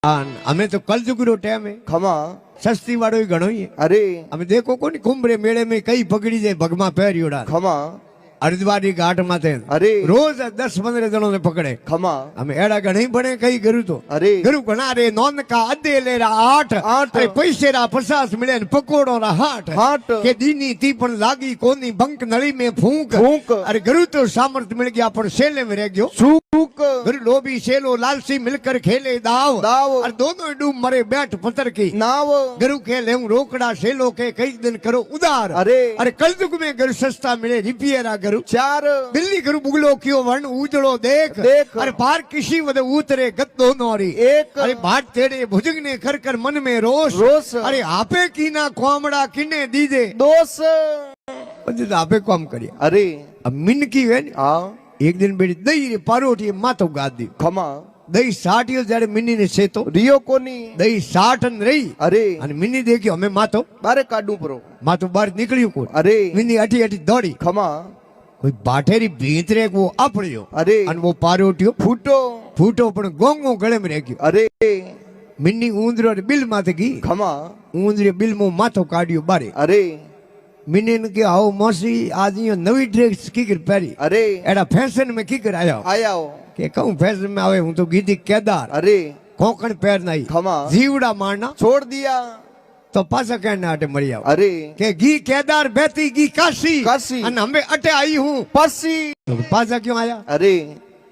हमें तो कल जुगरो टाइम है खमा सस्ती वाड़ो ही घणो ही है। अरे हमें देखो को नहीं कुंभरे मेले में कई पकड़ी जाए भगमा पैरियोड़ा खमा हरिद्वार घाट माथे अरे रोज 10-15 जनों ने पकड़े। खमा हमें एड़ा घणी बने कई गुरु तो अरे गुरु घना रे नौन का अदे ले रा 8 अरे पैसे रा 50 मिले न पकोड़ो रा हाट हाट के दीनी ती पण लागी कोनी बंक नली में फूंक फूंक अरे गुरु तो सामर्थ मिल गया पर सेले में रह गयो सूक गुरु लोभी सेलो लालसी मिलकर खेले दाव दाव और दोनों डूब मरे बैठ पत्थर की नाव गुरु के ले रोकड़ा सेलो के कई दिन करो उदार अरे अरे कलयुग में गुरु सस्ता मिले रिपियरा गुरु चार दिल्ली गुरु बुगलो क्यों वर्ण उजड़ो देख देख अरे पार किसी वद उतरे गद्दो नौरी एक अरे बाट तेरे भुजंग ने कर कर मन में रोष रोष अरे आपे की ना कोमड़ा किने दीजे दोष बंदे आपे काम करिए अरे अब मिन की है हाँ एक दिन बेटी दही रे पारोटी मातो गाद दी खमा दही 60 जड़े मिनी ने सेतो रियो कोनी दही 60 रही अरे અને મિની દેખ્યો અમે માતો बारे काडू परो માતો બહાર નીકળ્યું કોણ अरे મિની અઠી અઠી દોડી खमा કોઈ બાઠેરી ભીતરે वो આપડ્યો अरे અને वो પારોટ્યો फूटो ફૂટો પણ ગોંગો ગળે में रह गयो अरे મિની ઊંદરો બિલ માથે ગઈ खमा ઊંદરે બિલ મો માથો કાઢ્યો બારે अरे મિની ને કે આવો મોસી આજ યો નવી ડ્રેસ કી કર પહેરી अरे એડા ફેશન में की कर आया आया हो કે કહું ફેશન में આવે હું તો ગીધી કેદાર अरे કોકણ પહેર નહીં खमा જીવડા મારના छोड़ दिया તો પાછા कहने आटे मरी आओ अरे के घी केदार बेती घी काशी काशी અને हमें अटे आई हूँ पसी तो पाछा क्यों आया अरे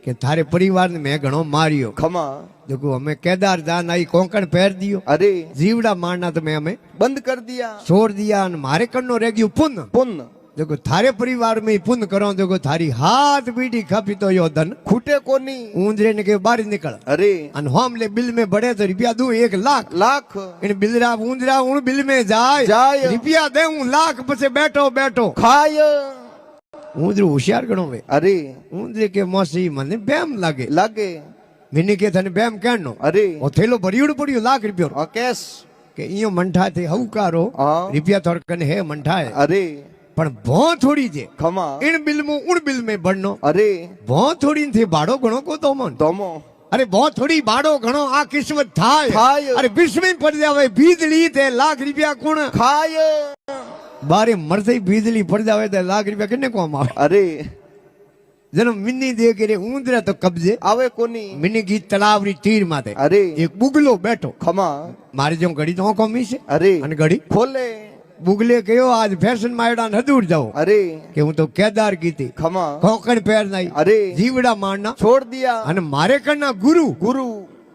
के थारे परिवार ने मैं घणो मारियो खमा देखो हमें केदार जान आई कोंकण पैर दियो अरे जीवड़ा मारना तो मैं हमें बंद कर दिया छोड़ दिया और मारे कन्नो रह गयो पुन पुण्य देखो थारे परिवार में ही पुन करो देखो थारी हाथ बीड़ी खपी तो यो धन खूटे कोनी ऊंधरे ने के बाहर निकल अरे अन हम ले बिल में बढ़े तो रुपया दू 1 लाख लाख इन बिलरा ऊंधरा उन बिल में जाए जाए रुपया दे लाख पसे बैठो बैठो खाय ऊंधरो होशियार गणो वे अरे ऊंधरे के मौसी मने बैम लागे लागे मिनी के थने बैम कहनो अरे ओ थेलो भरियोड़ पड़ियो लाख रुपयो हाँ कैश के इयो मंठा थे हउकारो हाँ रुपया थोड़ कने है मंठा है अरे पण भो थोड़ी जे खमा इन बिल में उन बिल में बढ़नो अरे भो थोड़ी थी बाड़ो घणो को तो मन तमो अरे बहुत थोड़ी बाड़ो घणो आ किस्मत थाय थाय। अरे विश्व में पड़ जावे बीजली ते लाख रुपया कोण खाय बारे मरते ही बिजली पड़ जावे ते लाख रुपया किने को आवे अरे जनो मिनी दे के रे ऊंधरा तो कब्जे आवे कोनी मिनी की तलावरी तीर माथे अरे एक बुगलो बैठो खमा मारे जो घड़ी तो कमी से अरे અને ઘડી खोले बुगले कहो आज फैशन मायड़ा न दूर जाओ अरे કે હું તો કેદાર કીધી खमा કોકણ પહેર નહીં अरे જીવડા મારના छोड़ दिया અને મારે કરના ગુરુ गुरु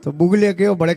તો बुगले कहो बड़े